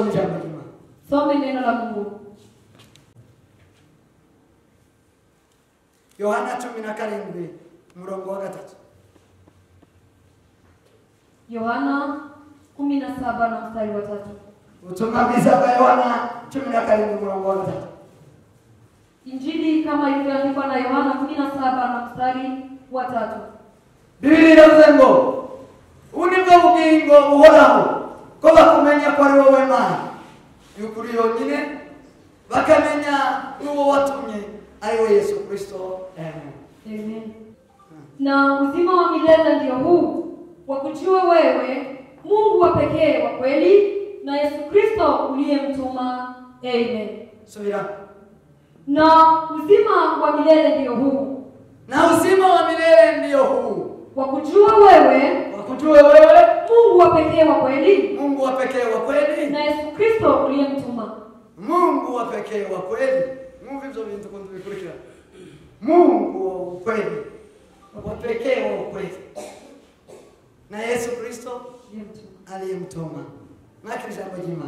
Tusome jambo jema. Some neno la Mungu. Yohana 17 mrongo wa 3. Yohana 17 na mstari wa 3. Utumagiza kwa Yohana 17 mrongo wa 3. Injili kama ilivyoandikwa na Yohana 17 na mstari wa 3. Biblia inavuga ngo unibwo bugingo buhoraho ko bakumenya ko ari wowe Mana y'ukuri yonyine bakamenya n'uwo watumye ari we Yesu Kristo. Amen. Amen. Na uzima wa milele ndio huu, wakujue wewe Mungu wa pekee wa kweli na Yesu Kristo uliyemtuma. Amen. Subira. Na uzima wa milele ndio huu. Na uzima wa milele ndio huu. Wakujua wewe Mungu wa pekee wa kweli. Mungu wa pekee wa kweli na Yesu Kristo uliyemtuma. Mungu wa pekee wa kweli. Mungu hivyo vintu kundubikurikira. Mungu wa kweli. Wa pekee wa kweli. Na Yesu Kristo aliyemtuma. Nakisha bajima.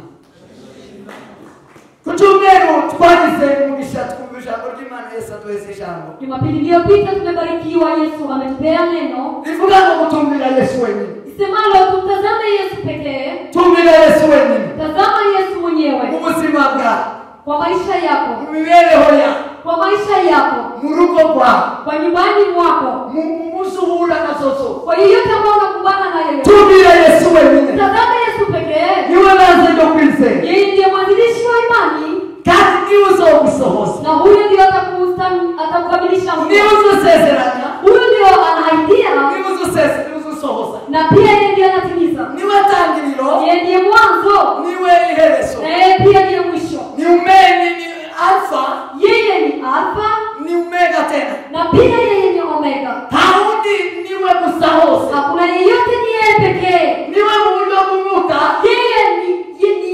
Kutumenu twanise mugisha tukumbusha Imana Yesu atuweze jambo. Jumapili iliyopita tumebarikiwa, Yesu ametupea neno. Nivuga ngo kutumbira Yesu wewe. Isemalo tumtazame Yesu pekee. Tumbira Yesu wewe. Tazama Yesu mwenyewe. Ubuzima bwa kwa maisha yako. Mibereho ya kwa maisha yako. Murugo kwa nyumbani mwako. Musuhura na soso. Kwa yeyote ambao unakumbana naye. Tumbira Yesu wewe. Tazama Yesu pekee. Niwe naanza ndio kwise. Yeye ndiye mwanzilishi wa imani. Kandi niuzo kusohoza. Na huyo ndiye atakukamilisha. Niuzo sezeranya. Huyo ndiye anaidia. Niuzo sezeranya, niuzo sohoza. Na pia yeye ndiye anatimiza. Niwe tangiriro. Yeye ndiye mwanzo. Niwe iherezo. Pia ndiye mwisho. Ni umeni ni alfa. Yeye ni alfa. Ni omega tena. Na pia yeye ni omega. Haudi niwe kusahoza. Hakuna yeyote ni yeye pekee. Niwe muburyo bw'umwuka. Yeye ni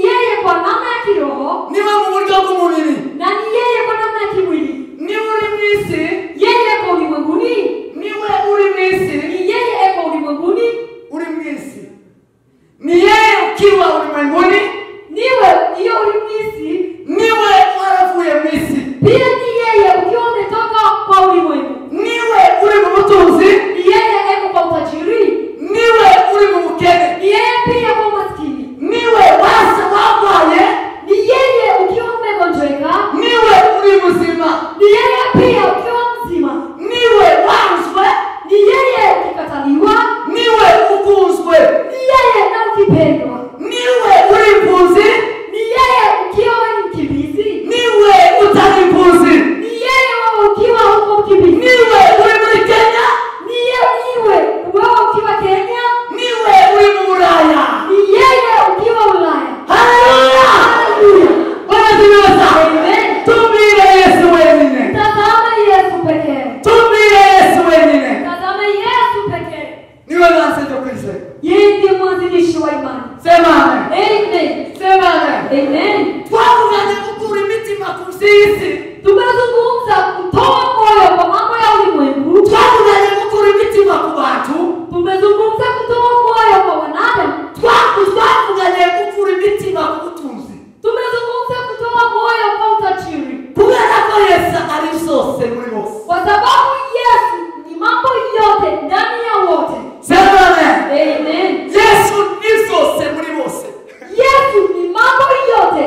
yeye kwa namna ya kiroho. Niwe muburyo bw'umubiri. Na ni yeye kwa namna ya kimwili. Niwe uri mwisi. Yeye kwa ulimwenguni. Niwe uri mwisi. Ni yeye kwa ulimwenguni. Uri mwisi. Ni yeye ukiwa ulimwenguni. Niwe hiyo uri mwisi. Niwe waravuye mwisi. Pia ni yeye ukiwa umetoka kwa ulimwengu. Niwe uri mu butunzi. Ni yeye eko kwa utajiri. Niwe uri mu bukene. Ni yeye pia kwa umaskini. Niwe wasa wagwaye. Ni yeye ukiwa umegonjeka. Niwe uri muzima. Ni yeye pia ukiwa mzima. Niwe wanzwe. Ni yeye ukikataliwa. Niwe ukunzwe. Ni yeye na ukipendwa. Niwe uri mpunzi. Ni yeye ukiwa ni mkimbizi. Niwe utari mpunzi. Ni yeye wewe ukiwa huko mkimbizi. Niwe uri muri Kenya. Niwe wewe ukiwa Kenya. Niwe uri mu Ulaya. Ni yeye ukiwa Ulaya. Haleluya. Haleluya. Bwana tunaza. Amen. Tumbire Yesu wewe. Tazama Yesu pekee. Tumbire Yesu wewe. Tazama Yesu pekee. Niwe naanza ndio kwise. Yeye ndiye mwanzilishi wa imani. Sema amen. Amen. Sema amen. Amen. Twavuganye gukura imitima ku sisi. Tumezungumza kutoa moyo kwa mambo ya ulimwengu. Twavuganye gukura imitima ku bantu. Tumezungumza kutoa moyo kwa wanadamu. Twavuganye gukura imitima ku butunzi. Tumezungumza kutoa moyo kwa utajiri. Kubera ko Yesu ari sose muri bose. Kwa sababu Yesu ni mambo yote ndani ya wote. Sema amen. Amen. Yesu ni sose muri bose. Yesu ni mambo yote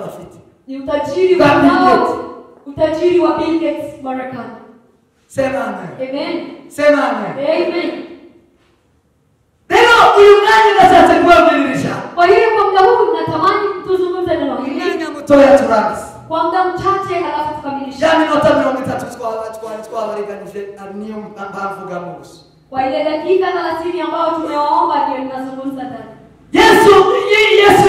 bafite. Ni utajiri wa nao, utajiri wa Bill Gates Marekani. Sema amen. Amen. Sema amen. Amen. Leo ulimwengu unataka kuambilisha. Kwa hiyo kwa muda huu natamani tuzungumze neno hili. Nani mtoya turangi? Kwa muda mchache halafu tukamilishe. Yani nota 3 kwa waliganishe niyo mpamvuga Mungu. Kwa ile dakika 30 ambao tumewaomba ndio tunazungumza ndani. Yesu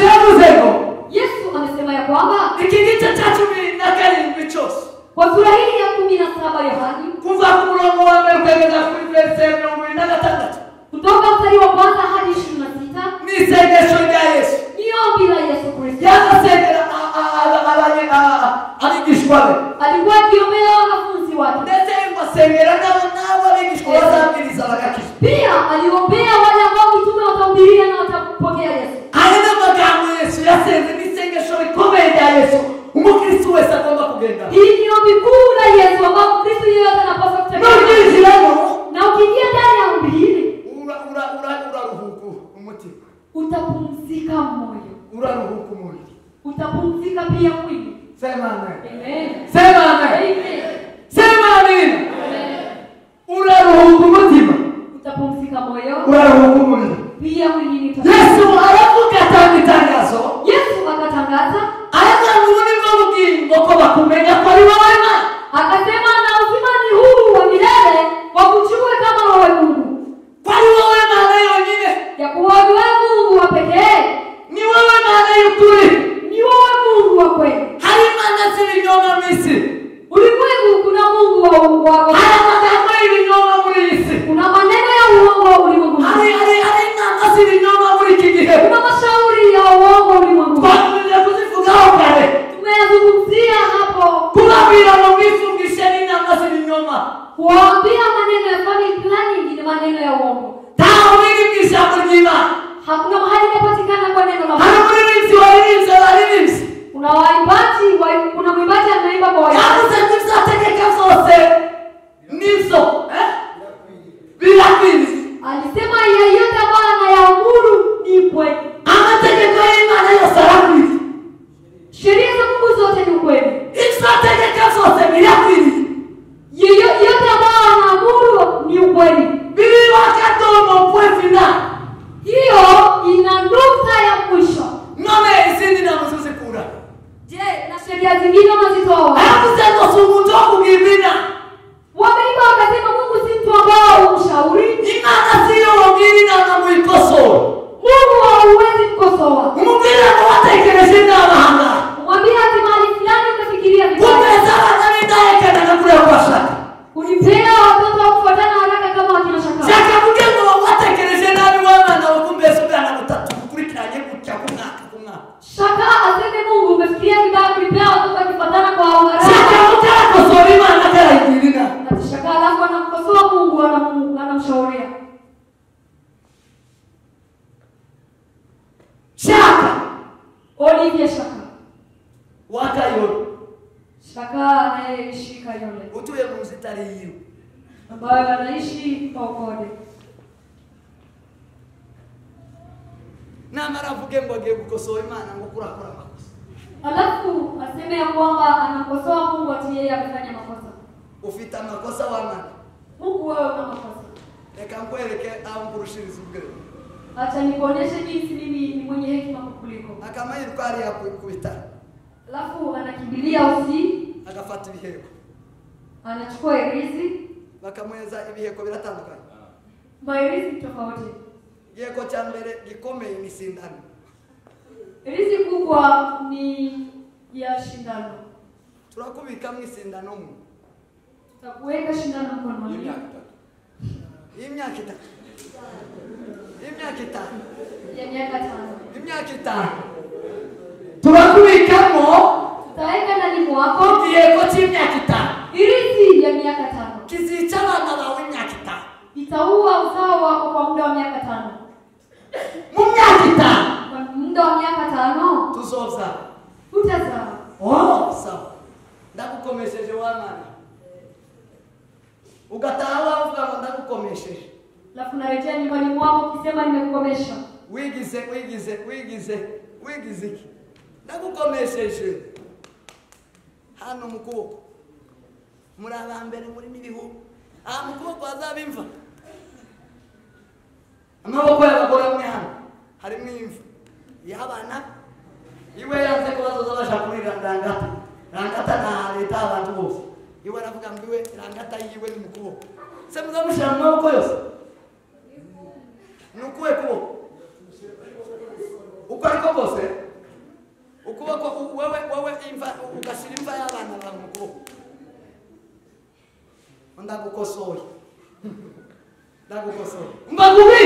yamuzeko. Yesu amesema ya kwamba ikigice tatu na karindwi cyose. Kwa sura hii ya 17 Yohana kuva ku murongo wa mbere kugeza kuri verse 26. Kutoka mstari wa kwanza hadi 26 ni sengesho rya Yesu. Ni ombi la Yesu Kristo. Yakasengera abigishwa be. Alikuwa akiombea wanafunzi wake. Ndetse masengera nabo abigishwa bazabiriza bagakizwa. Pia aliombea wale ambao mitume watahubiria na watapokea Yesu. Aina magambo Yesu yasenze ni sengesho rikomeye rya Yesu. Umukristo wese agomba kugenda. Hii ni ombi kuu la Yesu ambao Kristo yeyote anapaswa kutekeleza. Na ukiingia ndani ya ombi hili uraruhuku umutima. Utapumzika moyo. Uraruhuku mwili. Utapumzika pia mwili. Sema amen. Amen. Sema amen. Amen. Sema amen. Amen. Uraruhuku umutima. Utapumzika moyo. Uraruhuku mwili. Pia mwili Yesu aravuga tangazo. Yesu akatangaza aya nguni ngobugingo ko bakumenya ko ari wowe Imana. Akasema na uzima ni huu wa milele wakujue kama wewe Mungu. Kwa wewe Imana yonyine. Ya kuwa wewe Mungu wa pekee. Ni wewe Imana y'ukuri. Ni wewe Mungu wa kweli. Hari Imana z'ibinyoma mw'isi. Ulimwengu kuna Mungu wa uongo. Hari magambo y'ibinyoma muri isi. Kuna maneno ya uongo ulimwengu. Hari inama z'ibinyoma muri iki gihe. Kuna mashauri ya uongo ulimwengu. Twakunze kuzivugaho kare. Tumeyazungumzia hapo. Kubabwira ngo mwifungishe n'inama z'ibinyoma. Kuambia maneno ya family planning ni maneno ya uongo. Tawe ni ijambo ry'Imana. Hakuna mahali kupatikana kwa neno la Mungu. Hari muri waririmbyi. Kuna waimbaji, kuna mwimbaji anaimba kwa waimbaji. Yavuze nivyategeka vyose. Nivyo. Birakwiriye. Alisema yeyote ambaye anayaamuru ni kweli. Amategeko y'Imana yose arakwiriye. Sheria za Mungu zote ni kweli. Ivyategeka vyose birakwiriye. Yeyote ambaye anaamuru ni kweli. Bili wakatomo point final. Hiyo ina nukta ya mwisho. Nome izindi namuzuzi kura. Je, na sheria zingine unazitoa? Hayavuze ngo si umuntu wo kugibina. Wameimba wakasema Mungu si mtu ambao umshauri. Imana siyo wongiri na muikosora. Mungu hauwezi mkosoa. Umubwire ngo watekereje n'abahanga. Mwambie ati mahali fulani umefikiria vibaya. Kumeza abana b'indahekana na kure kwa shaka. Kunipea watoto wa kufuatana haraka kama wakina shaka. Shaka kuge ngo watekereje nabi w'abana bakumbeso bana gutatu kurikiranye gutya kumwaka. Shaka aseme Mungu umefikiria vibaya kunipea watoto wakifuatana kwa haraka. Shaka mukakosora Imana karayigirira. Ati shaka alafu anamkosoa Mungu anamshauria. Shaka. Olivia Shaka. Wakayoro. Shaka anayeishi Kayole. Utuye mu nzitari yiwe. Ambaye anaishi Kokode. Namara avuge ngo agiye gukosoa Imana ngo kurakora makosa. Alafu aseme ya kwamba anamkosoa Mungu ati yeye amefanya makosa. Ufita makosa wana. Mungu wewe una makosa. Reka nkwereke aho ngurushiriza ubwenge. Acha nikuoneshe jinsi mimi ni mwenye hekima kukuliko. Akamayirwa ari yakubita. Alafu anakimbilia usi, agafata ibiheko. Anachukua irizi, bakamweza ibiheko biratandukanye. Mairizi tofauti. Igiheko cya mbere gikomeye ni sindano. Irizi kubwa ni ya shindano. Turakubika mu sindano mu. Tutakuweka shindano mkononi. Imyaka itatu. Ya miaka 5. Imyaka 5. Turakubikamo. Tutaweka ndani mwako igiheko cy'imyaka 5. irizi ya miaka 5. Kizica abana bawe imyaka 5. Itaua uzao wako kwa muda wa miaka 5. Mu myaka 5. Kwa muda wa miaka 5 tuzoza. utazaa. Sawa. Ndakukomesheje wana. Ugataha uvuga ngo ndakukomesheje. Alafu narejea nyumbani mwako ukisema nimekukomesha. Wigize. ndagukomesheje hano mu kuboko muri abambere muri mibihu mu kuboko hazabimva amaboko y'abagore amwe hano harimo imva y'abana iwe yanze ko bazoza bashaka kuri rangata na leta abantu bose iwe aravuga ngo iwe rangata yiwe ni mu kuboko se muzamushyira mu maboko yose ni ukuwe kuboko uko ariko kose ukuboko wewe imva ugashyira imva y'abana bawe mu kuboko ndagukosoye mbagubi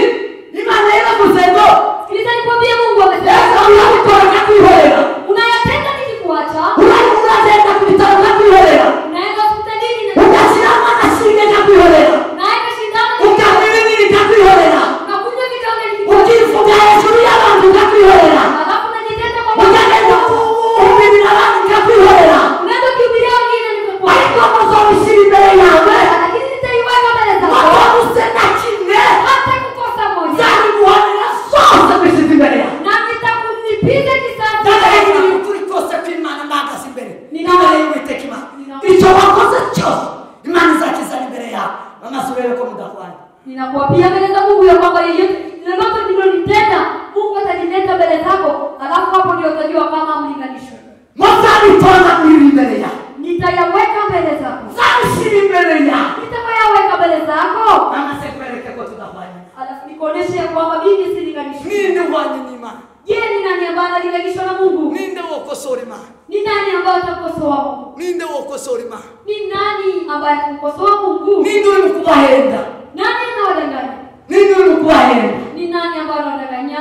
Imana yaravuze ngo sikiliza nikwambie Mungu amesema unataka kuihorera unayatenda nikikuacha unataka kujitana kuihorera unaenda hospitalini na unashirama na shinde na kuihorera naenda shindano ukamwini ni kuihorera unakunywa vidonge nikikuacha ukifunga Yesu ya watu kuihorera alafu unajitenda kwa unaenda kuhubiri na watu kuihorera unaenda kuhubiria wengine nikikuacha haiko mzuri shiri mbele yawe lakini nitaiweka mbele zako watu usema kimwe hata kukosa moja zani muhanira sosa kwisizi mbele yawe na nitakulipiza kisasi dada hivi kulikose kw'Imana mpagaze imbere Ninawe y'Uwiteka Imana icyo wakoze cyose Imana izakizana imbere yawe amasubire ko mudahwanye ninakuapia mbele za Mungu ya kwamba yeyote lolote nililotenda Mungu atalileta mbele zako alafu hapo ndio utajua kama mlinganishwe muzabitona kuri imbere yawe nitayaweka mbele zako zashira imbere yawe nitayaweka mbele zako mama sekwereke ko tudahwanye alafu nikuoneshe ya kwamba mimi silinganishwi ninde uhwanye n'Imana je ni nani ambaye analinganishwa na Mungu ninde wokosora Imana ni nani ambaye atakosoa Mungu ninde wokosora Imana ni nani ambaye atakosoa Mungu ninde uri kubahenda nani anawadanganya ninde uri kubahenda ni nani ambaye anawadanganya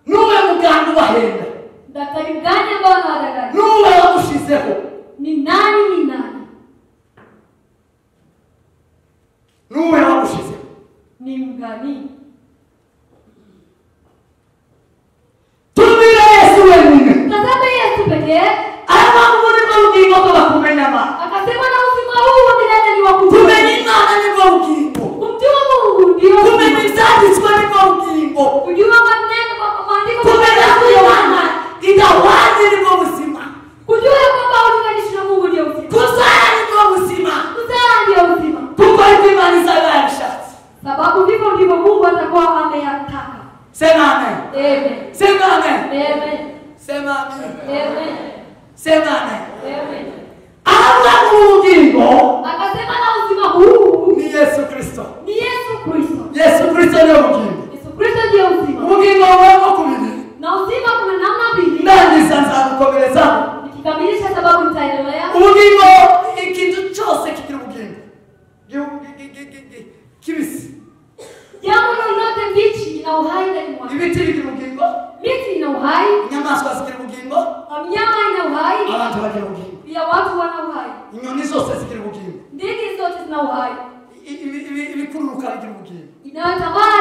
nuwe muganga ubahenda daktari gani ambaye anawadanganya nuwe wagushizeho ni nani nuwe wagushizeho ni mgani tumira Yesu wenyine tazama Yesu pekee abamuri n'ubugingo bwo bakumenya Imana akasema na uzima huu wa milele ni wa kujua kumenya Imana nibwo bugingo kumjua Mungu ndio kumenya ibyanditswe nibwo bugingo kujua maneno maandiko kumenya ko Imana idahwanye nibwo buzima kujua kwamba ulinganishwa na Mungu ndio uzima kuzaa nibwo buzima kuzaa ndio uzima kuko ariko Imana izaba yabishatse sababu hivyo ndivyo Mungu atakuwa ameyataka sema amen amen sema amen amen sema amen amen sema amen amen anga ubugingo akasema na uzima huu ni Yesu Kristo ni Yesu Kristo Yesu Kristo ni ubugingo Yesu Kristo ndio uzima ubugingo bwako kubiri na uzima kuna namna mbili ndangiza nzagukomereza nikikamilisha sababu nitaendelea ubugingo ikintu cyose kigira ubugingo kibisi jambo lolote mbichi ina uhai ndani mwake ibiti bigira ubugingo miti ina uhai inyamaswa zigira ubugingo mnyama ina uhai abantu bagira ubugingo pia watu wana uhai inyoni zose zigira ubugingo ndege zote zina uhai ibikururuka bigira ubugingo inayotambaa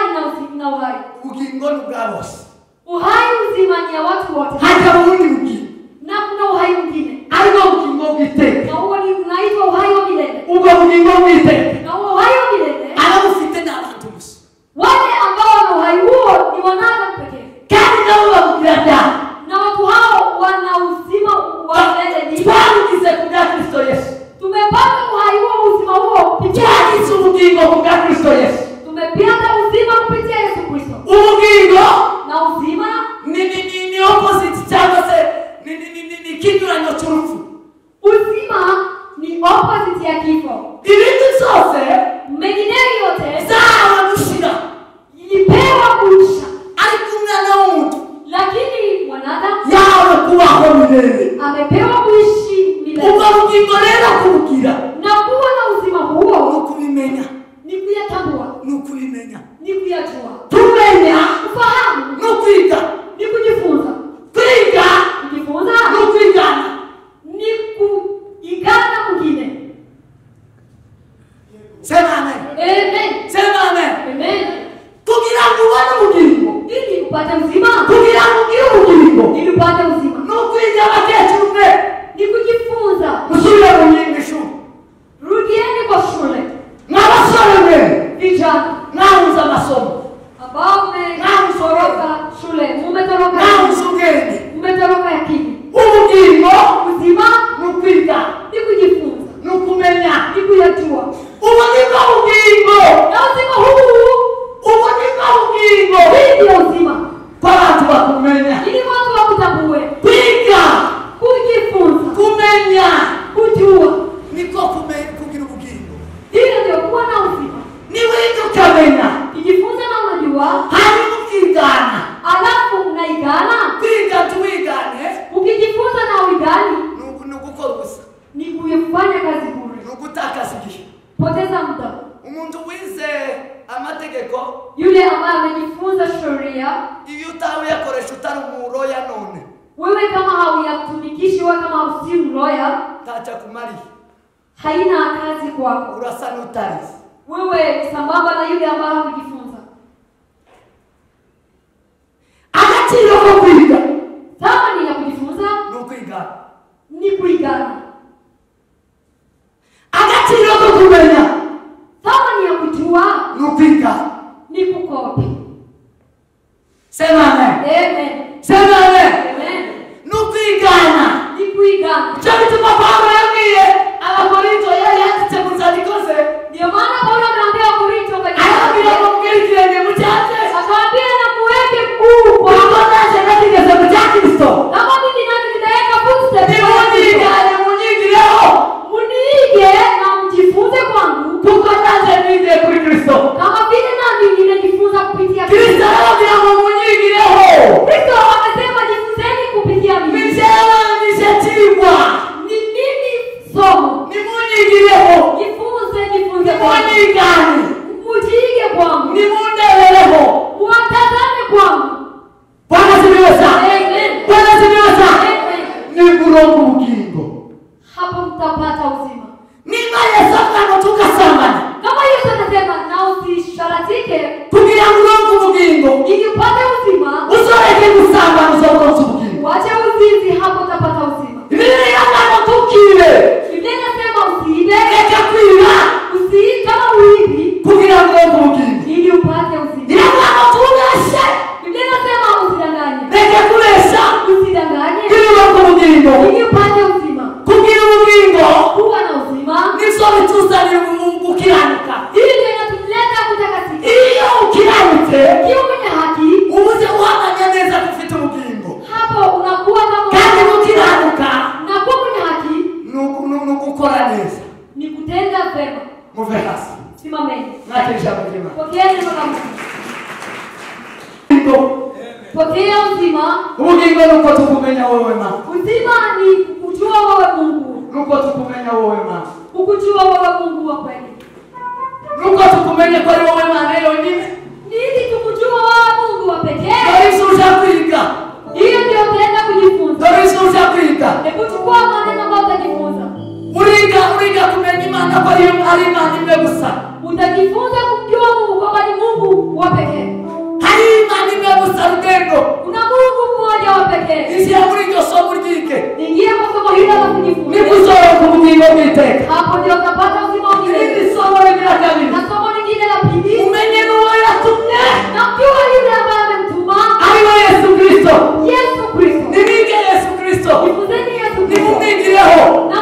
ina uhai ubugingo ni ubwa bose uhai uzima ni ya watu wote hata ubundi bugingo na kuna uhai mwingine ariko ubugingo bw'iteka na huo ni unaitwa uhai wa milele ubwo bugingo bw'iteka na huo uhai wa milele arabufite n'abantu gusa wale ambao wana uhai huo ni wanadamu pekee kandi nabo babugira cyane na watu hao wana uzima wa milele twagize kubwa Kristo Yesu tumepata uhai huo uzima huo twagize ubugingo kubwa Kristo Yesu tumepata uzima kupitia Yesu Kristo ubugingo na uzima ni opposite cyangwa se ni kinyuranyo cy'urupfu uzima ni opposite ya kifo ibindi byose mengineyo yote zawe gushira ilipewa kuisha ariko umwana w'umuntu lakini mwanadamu yawe kubaho milele amepewa kuishi milele ubwo bugingo rero kubugira na kuwa na uzima huo ni ukubimenya ni kuyatambua ni ukubimenya ni kuyajua tumenya kufahamu ni ukwiga ni kujifunza kwiga kujifunza ni ukwigana ni kuigana mwingine sema amen amen sema amen amen kugira ngo ubone ubugingo ili upate uzima kugira ngo ugire ubugingo ili upate uzima ni ukwiga abakecuru mwe ni kujifunza musubire mu yindi shuri rudieni kwa shule n'abasore mwe vijana mwabuze amasomo ambao mmetoroka shule mmetoroka mwabuze ubwenge mmetoroka akili hauyatumikishwi kama si mroya, tacha kumali haina kazi kwako. urasa notari. Wewe sambamba na yule ambaye hakujifunza. Agaciro ko kwiga Thamani ya kujifunza ni kuigana. Agaciro ko kumenya Thamani ya kujua ni kukopi. Sema amen. Amen. Sema amen. Amen. Nukwigana. Ni kuigana. Chavitu Paulo yambie Abakorinto yale yakitemuzalikose. Ndio maana Paulo anaambia Wakorinto Anaambia mungirikire ni mchache. akawaambia na muweke mkuu kwa Kukonaje katika sababu ya Kristo. kama mimi nani nitaweka footstep. Ni munigireo. Munige na mjifunze kwangu. Kukonaje nige kwa Kristo. Kama vile nani ninajifunza kupitia Kristo ndio munigireo. Kristo amesema jifunzeni kupitia mimi. Misema nishatigwa. Ni mimi somo. Ni munigireo. Jifunze Ni kwangu. munigani. Mujige kwangu. Ni mundeleleho. Muwatazame kwangu. Bwana sifiwe. Amen. Bwana sifiwe. Amen. Ni burongo bugingo. Hapo mtapata uzima. Ni maya saka kutoka sambani. Kama Yesu anasema na usisharatike Kugira burongo bugingo. ili upate uzima, Usoreke kusamba usokoze bugingo. wacha uzinzi, hapo utapata uzima. Biblia yana tukile. Biblia inasema usiibe, Eka kwira. usiibe kama uibi Kugira burongo bugingo. ili upate uzima. Yana tugashe. Biblia inasema usidanganye. Eka kulesa. Usidanganye Kugira burongo bugingo. ili upate uzima. Kugira bugingo. Kuwa na uzima. Niso bituzani ukiranuka. Hili ndio inatuleta kutakatifu. Iyo ukiranutse. Ukiwa mwenye haki, Ubuze uhamanya neza kufite ubugingo. hapo unakuwa kama Kandi ukiranuka. na kuwa mwenye haki Nukukora neza. ni kutenda vema. Muve hasi. Simameni. Natisha mtima. Pokea neno la Mungu. Pokea uzima. Ubugingo nuko tukumenya wewe ma. Uzima ni kujua wewe Mungu. Nuko tukumenya wewe ma. Kujua wewe Mungu wa kweli. Nuko tukumenya kwa wewe ma leo nyine. Ni ili tukujua wewe Mungu wa pekee. Yesu ushapika. Hiyo ndio utaenda kujifunza. Yesu ushapika. Hebu chukua maneno ambayo utajifunza. Uriga kumenya Imana kwa hiyo alima nimegusa. Utajifunza kumjua Mungu kwamba ni Mungu wa pekee. Halima nimegusa rugendo. Kuna Mungu mmoja wa pekee. Isi ya murigo somo ryike. Ingia kwa somo hili la kujifunza. Nikuzora ku bugingo bw'iteka. Hapo ndio utapata uzima wa milele. Hili somo la kabiri. Na somo lingine la pili. Umenye nuwo yatumye. Na mjua yule ambaye amemtuma. Aliwe Yesu Kristo. Yesu Kristo. Nimige Yesu Kristo. Jifunzeni Yesu Kristo. Nimumigireho. Na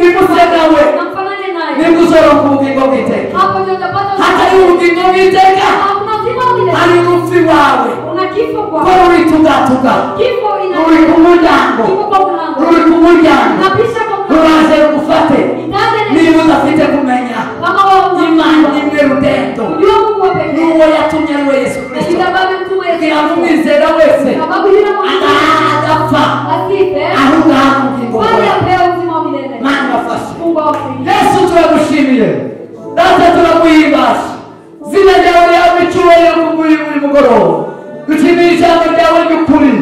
Nimuse nawe. na mfanane naye. Nikuzora ku bugingo bw'iteka. Hapo ndio utapata Hata ubugingo bw'iteka. Hakuna uzima wa milele. Ari urupfu iwawe. Una kifo kwa. Ko ruritugatuka. Kifo ina. Ruri ku muryango. Kifo kwa mlango. Ruri ku muryango. Na pisha kwa mlango. Ruraje rugufate. Itaje ni. Niba udafite kumenya. Kama wao Imana imwe rudendo. Kujua Mungu wa pekee. Nuwo yatumye ariwe Yesu Na Kristo. yule ambaye amemtuma Yesu. Kugira ngo umwizera wese Sababu yule Mungu agapfa asife. ahubwo ahabwa ubugingo Bali bwawe. apewe uzima wa milele. Mana wafashe. Mungu awasaidie. Yesu turagushimiye. Data turaguhimbaza. Zina ryawe ryawe icyubahiro kuguri buri mugoroba. Dushimiye ijambo ryawe ry'ukuri.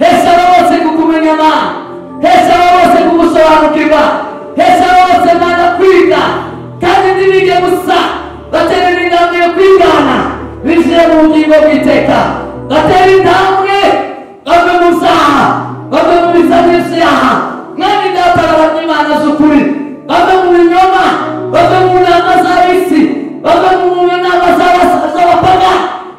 Hesha bose kukumenya Mana. Hesha bose kugusobanukirwa. Hesha bose Mana kwiga. Kandi ntibige gusa. Batere intambwe yo kwigana. Binjire mu bugingo bw'iteka. Batere intambwe. Bave mu zaha. Bave mu bizabisyaha. Mwami data abanyimana z'ukuri. Bave mu binyoma. Bave mu nama z'abisi. Bave mu nama z'abapaga.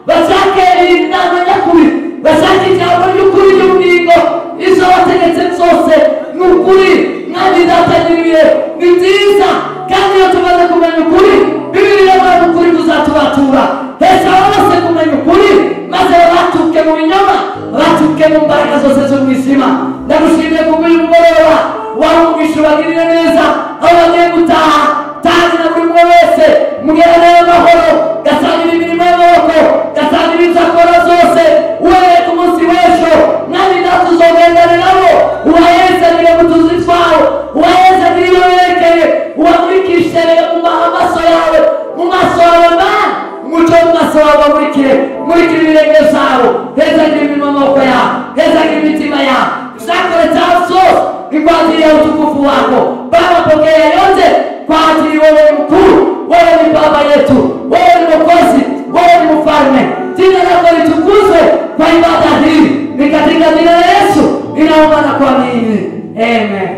Bashake inama nyakuri. Bashake ijambo ry'ukuri ry'ubugingo. Izo wategetse zose ni ukuri. Mwami data nyiribihe ni nziza. Kandi iyo tumaze kumenya ukuri, Bibiliya ivuga ukuri kuzatubatura. Hesha bose kumenya ukuri, maze batuke mu binyoma, batuke mu mbaraga zose zo mu izima. Ndagushimiye kubw'uyu mugoroba, wamugisha ubagirire neza, aho bagiye gutaha. Tangi na buri umwe wese, mugerane amahoro, gasangira imirimo y'amaboko, gasangira ibyo akora zose, uhereye ku munsi w'ejo, mwami data uzogendane nabo, ubahezanire mu tuzi twawe, ubahezanire iyo werekeye, ubamurikishe mu maso yawe, mu maso yawe Mana, umucyo mu maso yawe bamurikire, murikire ibirenge zawe, hezanire imirimo y'amaboko yawe, hezanire imitima yawe. zako letazo ni kwa ajili ya utukufu wako. Baba, pokea yote kwa ajili wewe ni mkuu, wewe ni baba yetu, wewe ni mwokozi, wewe ni mfalme. Jina lako litukuzwe kwa ibada hii. Ni katika jina la Yesu ninaomba na kuamini. Amen.